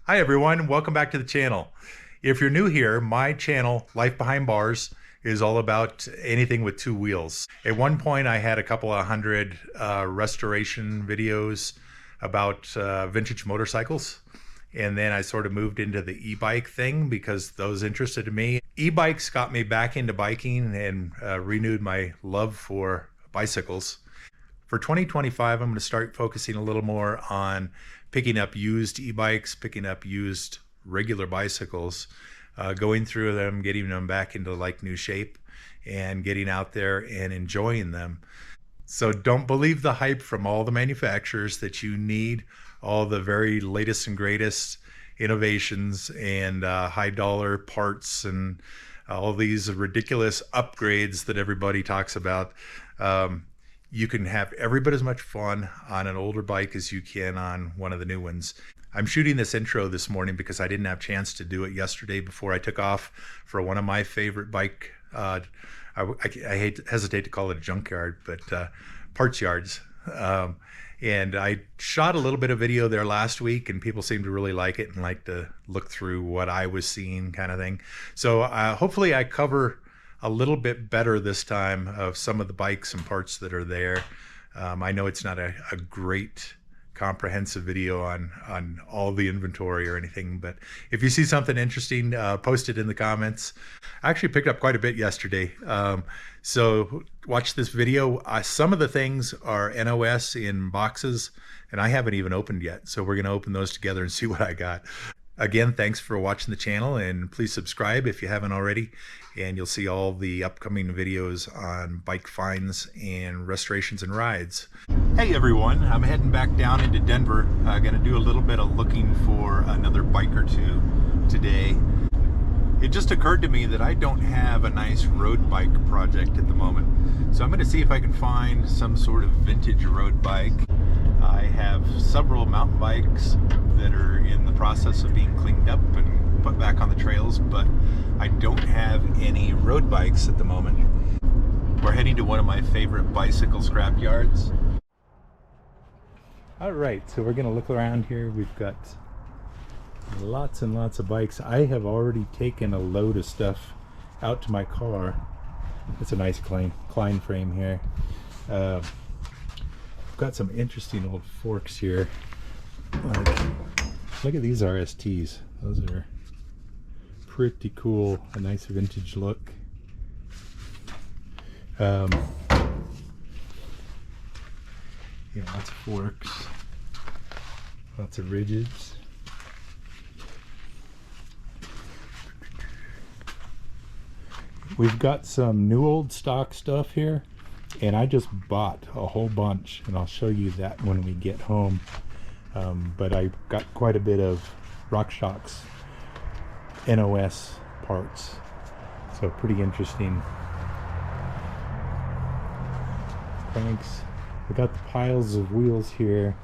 Hi everyone, welcome back to the channel. If you're new here, my channel, Life Behind Bars, is all about anything with two wheels. At one point I had a couple of hundred restoration videos about vintage motorcycles. And then I sort of moved into the e-bike thing because those interested me. E-bikes got me back into biking and renewed my love for bicycles. For 2025, I'm going to start focusing a little more on picking up used e-bikes, picking up used regular bicycles, going through them, getting them back into like new shape, and getting out there and enjoying them. So don't believe the hype from all the manufacturers that you need all the very latest and greatest innovations and high dollar parts and all these ridiculous upgrades that everybody talks about. You can have every bit as much fun on an older bike as you can on one of the new ones. I'm shooting this intro this morning because I didn't have a chance to do it yesterday before I took off for one of my favorite bike, I hesitate to call it a junkyard, but parts yards. And I shot a little bit of video there last week and people seemed to really like it and like to look through what I was seeing kind of thing. So hopefully I cover a little bit better this time of some of the bikes and parts that are there. I know it's not a great comprehensive video on all the inventory or anything, but if you see something interesting, post it in the comments. I actually picked up quite a bit yesterday. So watch this video. Some of the things are NOS in boxes and I haven't even opened yet. So we're going to open those together and see what I got. Again, thanks for watching the channel and please subscribe if you haven't already, and you'll see all the upcoming videos on bike finds and restorations and rides. Hey everyone, I'm heading back down into Denver. I'm gonna do a little bit of looking for another bike or two today. It just occurred to me that I don't have a nice road bike project at the moment. So I'm gonna see if I can find some sort of vintage road bike. I have several mountain bikes that are in the process of being cleaned up and put back on the trails, but I don't have any road bikes at the moment. We're heading to one of my favorite bicycle scrap yards. All right, so we're gonna look around here. We've got lots and lots of bikes. I have already taken a load of stuff out to my car. It's a nice Klein frame here. Got some interesting old forks here. Look at these RSTs. Those are pretty cool. A nice vintage look. Yeah, lots of forks. Lots of ridges. We've got some new old stock stuff here. And I just bought a whole bunch, and I'll show you that when we get home. But I got quite a bit of RockShox NOS parts, so pretty interesting. Thanks. We got the piles of wheels here.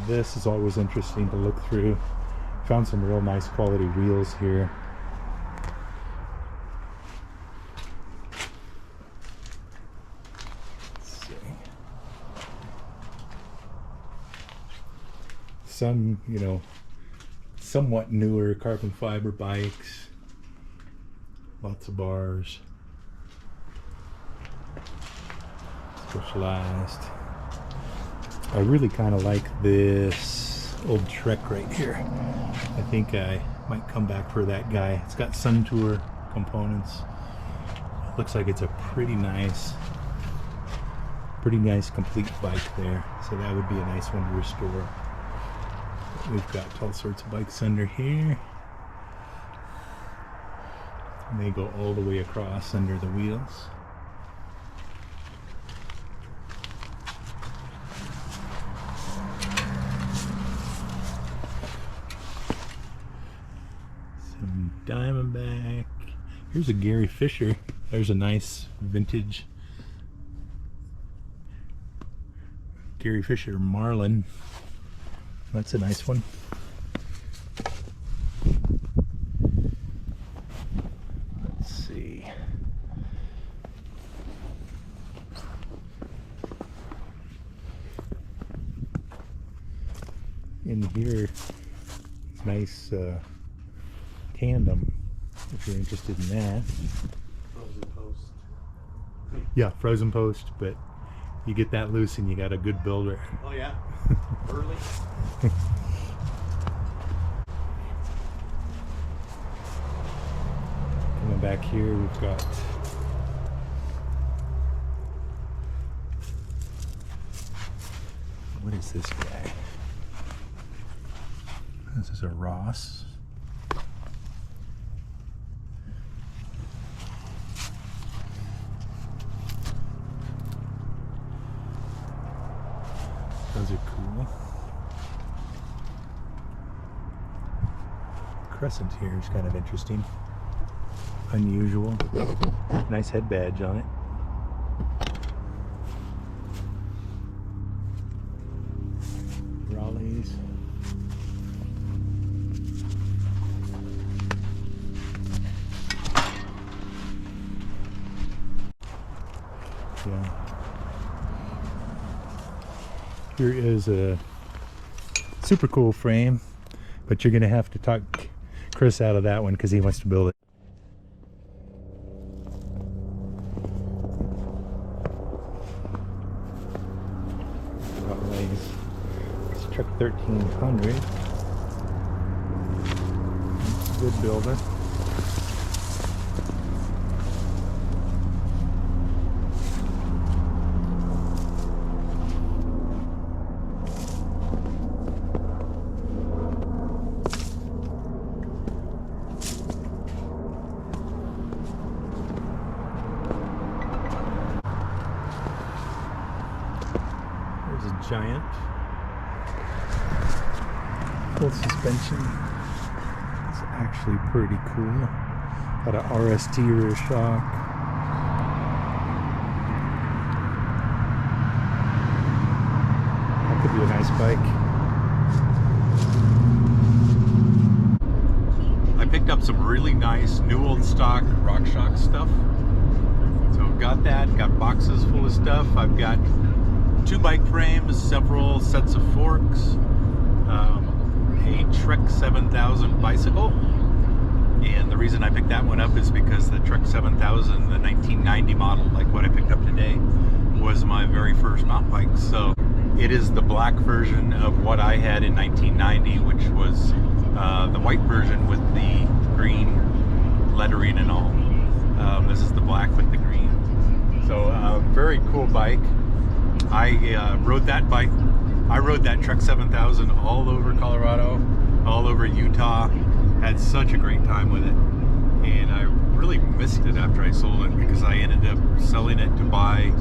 This is always interesting to look through. Found some real nice quality wheels here. Some, you know, somewhat newer carbon fiber bikes, lots of bars, Specialized. I really kind of like this old Trek right here. I think I might come back for that guy. It's got Sun Tour components. It looks like it's a pretty nice complete bike there. So that would be a nice one to restore. We've got all sorts of bikes under here. And they go all the way across under the wheels. Some Diamondback. Here's a Gary Fisher. There's a nice vintage Gary Fisher Marlin. That's a nice one. Let's see. in here. Nice tandem, if you're interested in that. Frozen post. Yeah, frozen post, but you get that loose and you got a good builder. Oh yeah, early. Coming back here, we've got what is this guy? This is a Ross. Those are cool. Crescent here is kind of interesting. Unusual. Nice head badge on it. Raleighs. Yeah. Here is a super cool frame, but you're going to have to talk Chris out of that one because he wants to build it. It's truck 1300. Good builder. Giant full suspension. It's actually pretty cool. Got a RST rear shock. That could be a nice bike. I picked up some really nice new old stock RockShox stuff. So I've got that, got boxes full of stuff. I've got 2 bike frames, several sets of forks, a Trek 7000 bicycle, and the reason I picked that one up is because the Trek 7000, the 1990 model, like what I picked up today, was my very first mountain bike. So it is the black version of what I had in 1990, which was the white version with the green lettering and all. This is the black with the green. So very cool bike. I rode that bike. I rode that Trek 7000 all over Colorado, all over Utah. Had such a great time with it, and I really missed it after I sold it because I ended up selling it to buy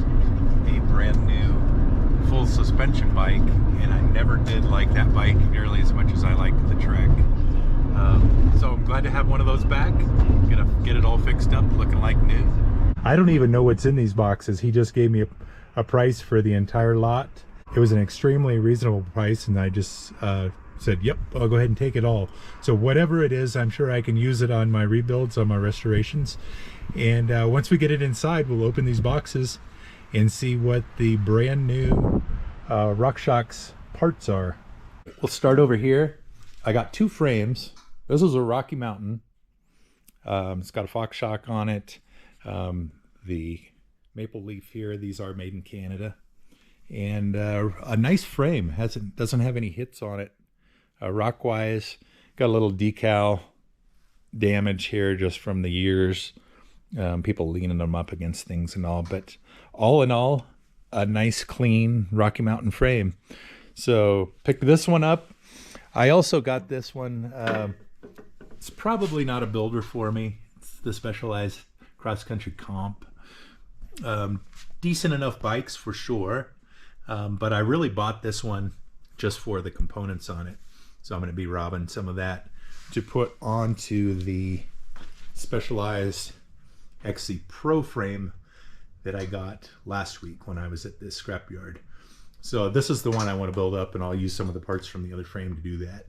a brand new full suspension bike, and I never did like that bike nearly as much as I liked the Trek. So I'm glad to have one of those back. I'm gonna get it all fixed up, looking like new. I don't even know what's in these boxes. He just gave me a price for the entire lot. It was an extremely reasonable price, and I just said, yep, I'll go ahead and take it all. So whatever it is, I'm sure I can use it on my rebuilds, on my restorations. And once we get it inside, we'll open these boxes and see what the brand new RockShox parts are. We'll start over here. I got 2 frames. This is a Rocky Mountain. It's got a Fox shock on it. The maple leaf here, these are made in Canada, and a nice frame. Doesn't have any hits on it. Rock wise, got a little decal damage here just from the years, people leaning them up against things and all, but all in all, a nice clean Rocky Mountain frame. So picked this one up. I also got this one. It's probably not a builder for me. It's the Specialized Cross Country Comp. Decent enough bikes for sure, but I really bought this one just for the components on it. So I'm going to be robbing some of that to put onto the Specialized XC Pro frame that I got last week when I was at this scrapyard. So this is the one I want to build up, and I'll use some of the parts from the other frame to do that.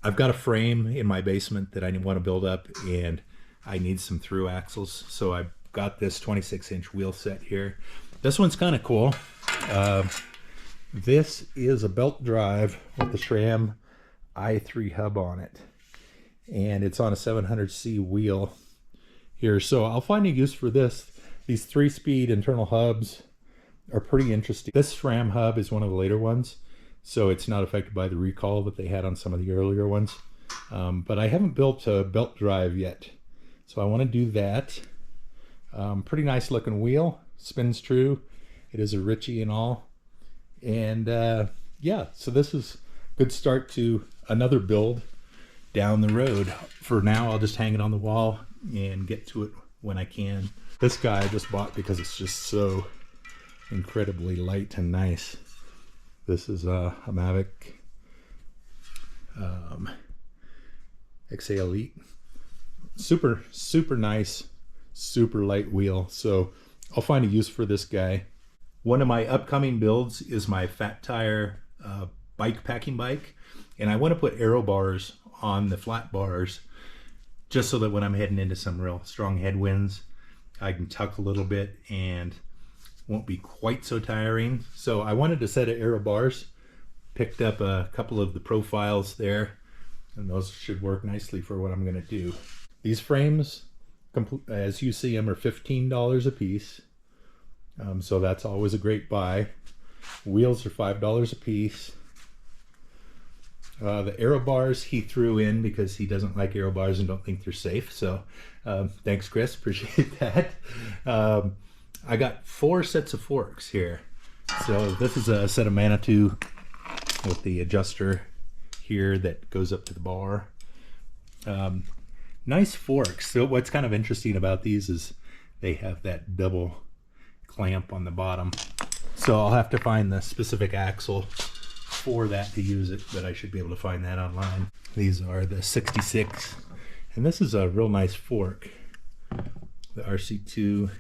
I've got a frame in my basement that I want to build up, and I need some through axles. So I've got this 26-inch wheel set here. This one's kind of cool. This is a belt drive with the SRAM i3 hub on it, and it's on a 700C wheel here. So I'll find a use for this. These 3-speed internal hubs are pretty interesting. This SRAM hub is one of the later ones, so it's not affected by the recall that they had on some of the earlier ones. But I haven't built a belt drive yet, so I want to do that. Pretty nice looking wheel, spins true. It is a Ritchie and all. And yeah, so this is a good start to another build down the road. For now, I'll just hang it on the wall and get to it when I can. This guy I just bought because it's just so incredibly light and nice. This is a Mavic XA Elite. Super nice, super light wheel. So I'll find a use for this guy. One of my upcoming builds is my fat tire bike packing bike, and I want to put aero bars on the flat bars just so that when I'm heading into some real strong headwinds, I can tuck a little bit and won't be quite so tiring. So I wanted a set of aero bars, picked up a couple of the profiles there, and those should work nicely for what I'm going to do. These frames, as you see them, are $15 a piece. So that's always a great buy. Wheels are $5 a piece. The aero bars he threw in because he doesn't like aero bars and don't think they're safe. So thanks, Chris, appreciate that. I got 4 sets of forks here. So this is a set of Manitou with the adjuster here that goes up to the bar. Nice forks. So what's kind of interesting about these is they have that double clamp on the bottom. So I'll have to find the specific axle for that to use it, but I should be able to find that online. These are the 66, and this is a real nice fork, the RC2,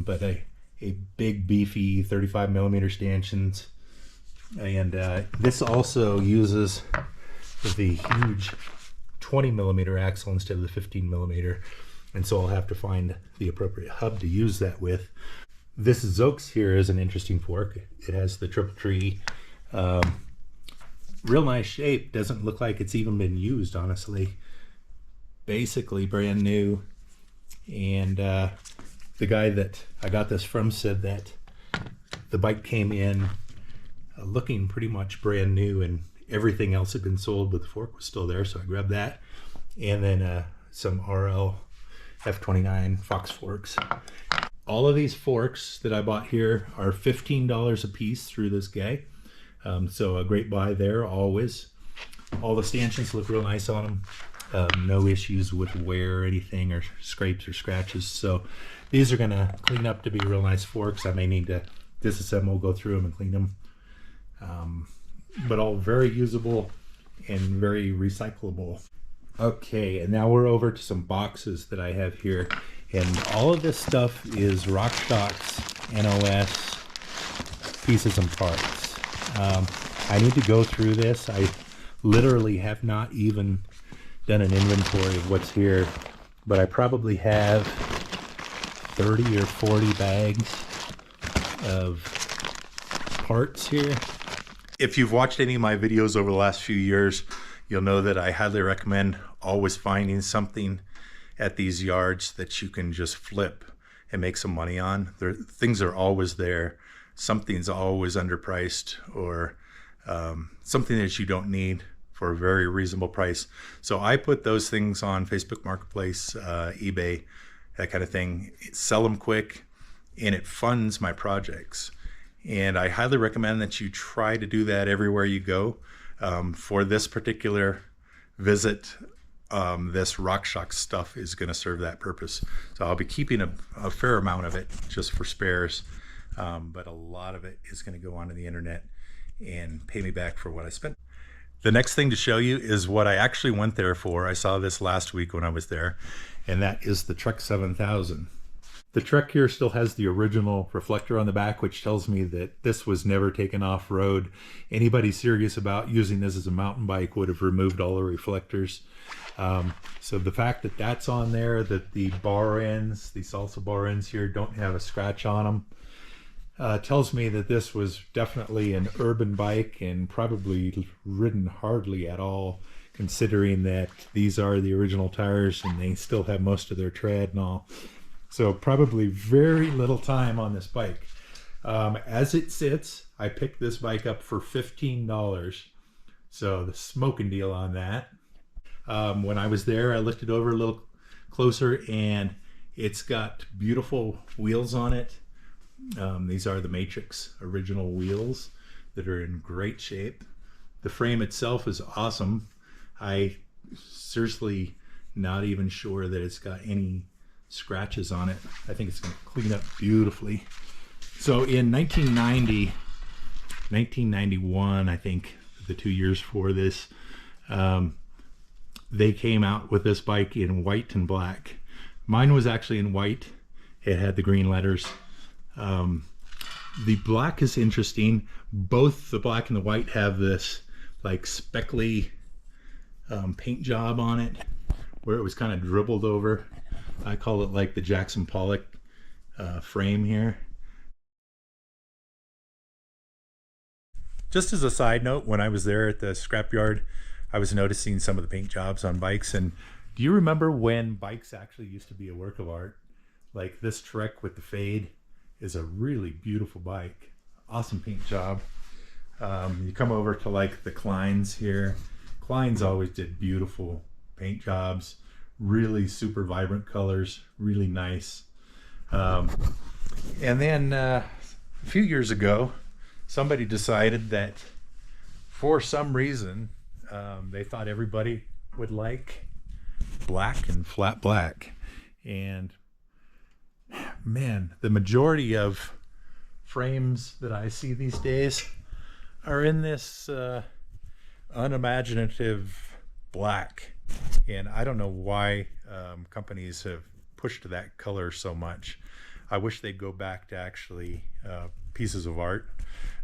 but a big beefy 35 millimeter stanchions, and this also uses the huge 20 millimeter axle instead of the 15 millimeter, and so I'll have to find the appropriate hub to use that with. This Zox here is an interesting fork. It has the triple tree. Real nice shape. Doesn't look like it's even been used, honestly. Basically brand new. And the guy that I got this from said that the bike came in looking pretty much brand new, and everything else had been sold, but the fork was still there, so I grabbed that. And then some RL F29 Fox forks. All of these forks that I bought here are $15 a piece through this guy. So a great buy there, always. All the stanchions look real nice on them. No issues with wear or anything, or scrapes or scratches. So these are gonna clean up to be real nice forks. I may need to disassemble, go through them and clean them. But all very usable and very recyclable. Okay, and now we're over to some boxes that I have here. And all of this stuff is RockShox NOS pieces and parts. I need to go through this. I literally have not even done an inventory of what's here, but I probably have 30 or 40 bags of parts here. If you've watched any of my videos over the last few years, you'll know that I highly recommend always finding something at these yards that you can just flip and make some money on. Things are always there. Something's always underpriced, or something that you don't need for a very reasonable price. So I put those things on Facebook Marketplace, eBay, that kind of thing. Sell them quick, and it funds my projects. And I highly recommend that you try to do that everywhere you go. For this particular visit, this RockShox stuff is going to serve that purpose. So I'll be keeping a fair amount of it just for spares, but a lot of it is going to go onto the internet and pay me back for what I spent. The next thing to show you is what I actually went there for. I saw this last week when I was there, and that is the Trek 7000. The Trek here still has the original reflector on the back, which tells me that this was never taken off-road. Anybody serious about using this as a mountain bike would have removed all the reflectors. So the fact that that's on there, that the bar ends, the salsa bar ends here, don't have a scratch on them, tells me that this was definitely an urban bike and probably ridden hardly at all, considering that these are the original tires and they still have most of their tread and all. So probably very little time on this bike. As it sits, I picked this bike up for $15. So the smoking deal on that. When I was there, I looked it over a little closer, and it's got beautiful wheels on it. These are the Matrix original wheels that are in great shape. The frame itself is awesome. I seriously not even sure that it's got any scratches on it. I think it's going to clean up beautifully. So in 1991, I think the 2 years for this, they came out with this bike in white and black. Mine was actually in white. It had the green letters. The black is interesting. Both the black and the white have this like speckly paint job on it, where it was kind of dribbled over. I call it like the Jackson Pollock frame here. Just as a side note, when I was there at the scrapyard, I was noticing some of the paint jobs on bikes. And do you remember when bikes actually used to be a work of art? Like this Trek with the fade is a really beautiful bike. Awesome paint job. You come over to like the Kleins here. Kleins always did beautiful paint jobs, really super vibrant colors, really nice. And then a few years ago, somebody decided that for some reason they thought everybody would like black and flat black. And man, the majority of frames that I see these days are in this unimaginative black. And I don't know why companies have pushed that color so much. I wish they'd go back to actually pieces of art.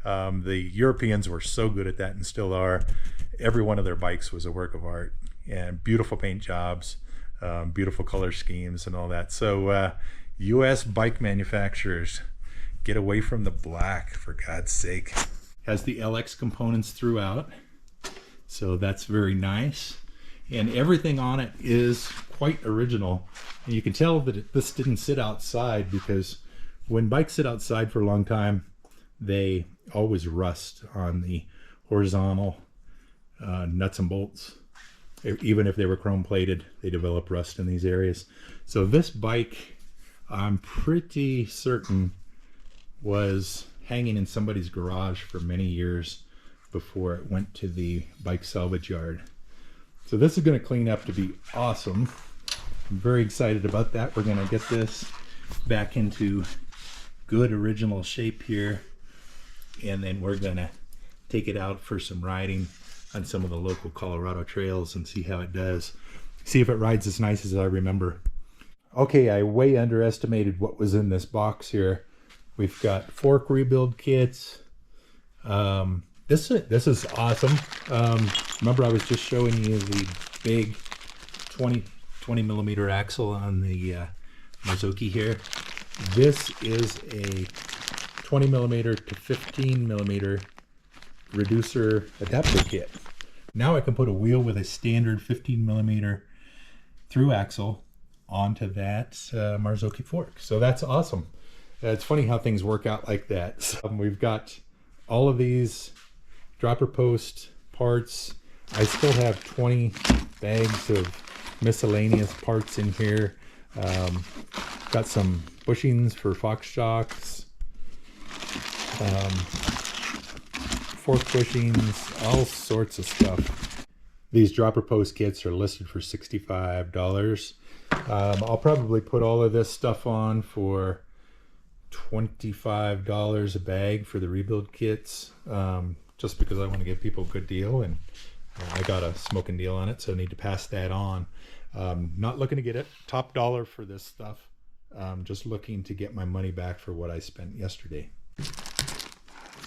The Europeans were so good at that and still are. Every one of their bikes was a work of art, and beautiful paint jobs, beautiful color schemes and all that. So US bike manufacturers, get away from the black, for God's sake. Has the LX components throughout, so that's very nice. And everything on it is quite original. And you can tell that this didn't sit outside, because when bikes sit outside for a long time, they always rust on the horizontal nuts and bolts. Even if they were chrome plated, they develop rust in these areas. So this bike, I'm pretty certain, was hanging in somebody's garage for many years before it went to the bike salvage yard. So this is going to clean up to be awesome. I'm very excited about that. We're going to get this back into good original shape here, and then we're going to take it out for some riding on some of the local Colorado trails and see how it does. See if it rides as nice as I remember. Okay, I way underestimated what was in this box here. We've got fork rebuild kits. This is awesome. Remember, I was just showing you the big 20 millimeter axle on the Marzocchi here. This is a 20 millimeter to 15 millimeter reducer adapter kit. Now I can put a wheel with a standard 15 millimeter through axle onto that Marzocchi fork. So that's awesome. It's funny how things work out like that. So, we've got all of these dropper post parts. I still have 20 bags of miscellaneous parts in here. Got some bushings for Fox shocks, fork bushings, all sorts of stuff. These dropper post kits are listed for $65. I'll probably put all of this stuff on for $25 a bag for the rebuild kits, just because I want to give people a good deal, and I got a smoking deal on it, so I need to pass that on. Not looking to get it top dollar for this stuff. Just looking to get my money back for what I spent yesterday.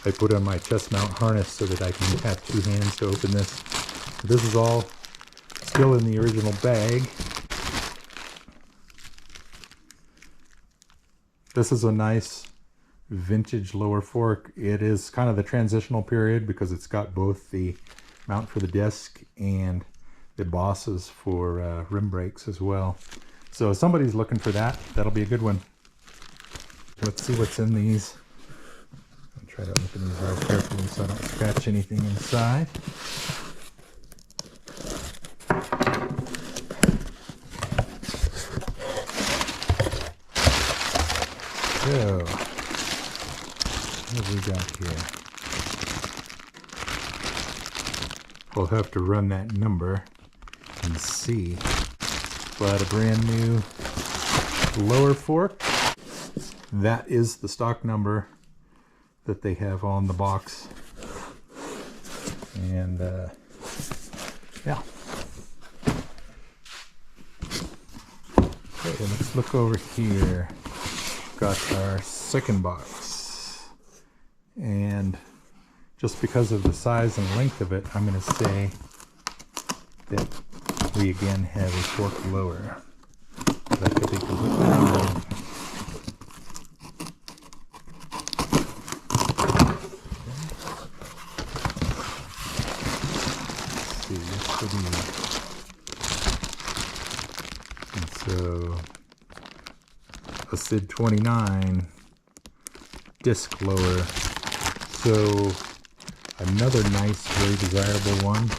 I put on my chest mount harness so that I can have two hands to open this. This is all still in the original bag. This is a nice vintage lower fork. It is kind of the transitional period because it's got both the mount for the disc and the bosses for rim brakes as well. So if somebody's looking for that, that'll be a good one. Let's see what's in these. I'll try to open these very carefully so I don't scratch anything inside. So, what have we got here? We'll have to run that number and see. But a brand new lower fork. That is the stock number that they have on the box. And yeah. Okay, let's look over here. Got our second box, and just because of the size and length of it, I'm going to say that we again have a fork lower. That could be completely wrong. Let's see, what's the and so a SID 29 disc lower, so another nice, very desirable one.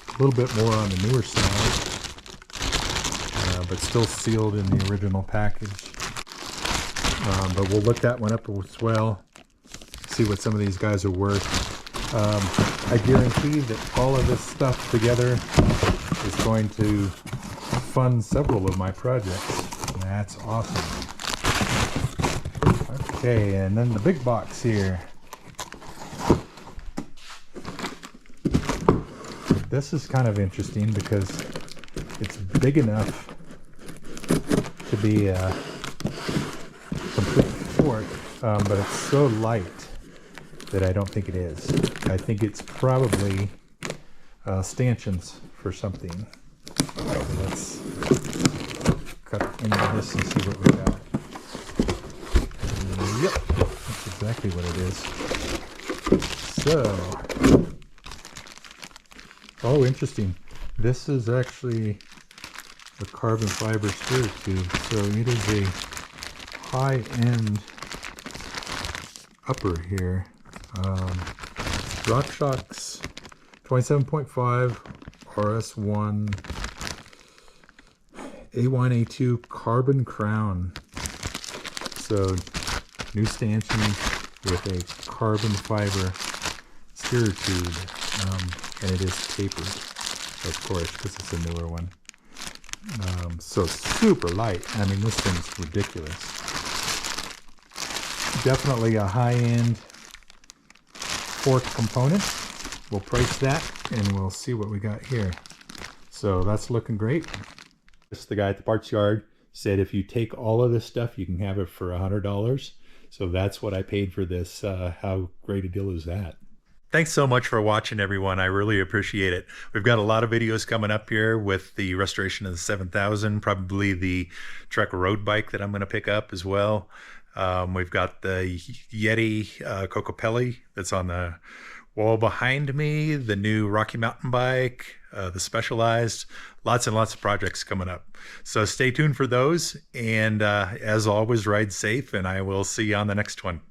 A little bit more on the newer side, but still sealed in the original package. But we'll look that one up as well, see what some of these guys are worth. I guarantee that all of this stuff together is going to fund several of my projects. That's awesome. Okay, and then the big box here. This is kind of interesting because it's big enough to be a complete fork, but it's so light that I don't think it is. I think it's probably stanchions for something. So let's cut into this and see what we got. Yep, that's exactly what it is. So, oh, interesting. This is actually a carbon fiber steer tube, so it is a high-end upper here. RockShox 27.5 RS1 A1 A2 carbon crown. So new stanchion with a carbon fiber steer tube, and it is tapered, of course, because it's a newer one. So super light. I mean, this thing's ridiculous. Definitely a high-end fork component. We'll price that and we'll see what we got here. So that's looking great. This, the guy at the parts yard said if you take all of this stuff, you can have it for $100. So that's what I paid for this. How great a deal is that? Thanks so much for watching, everyone. I really appreciate it. We've got a lot of videos coming up here with the restoration of the 7000, probably the Trek road bike that I'm going to pick up as well. We've got the Yeti Cocopelli that's on the wall behind me, the new Rocky Mountain bike, the Specialized, lots and lots of projects coming up. So stay tuned for those. And as always, ride safe, and I will see you on the next one.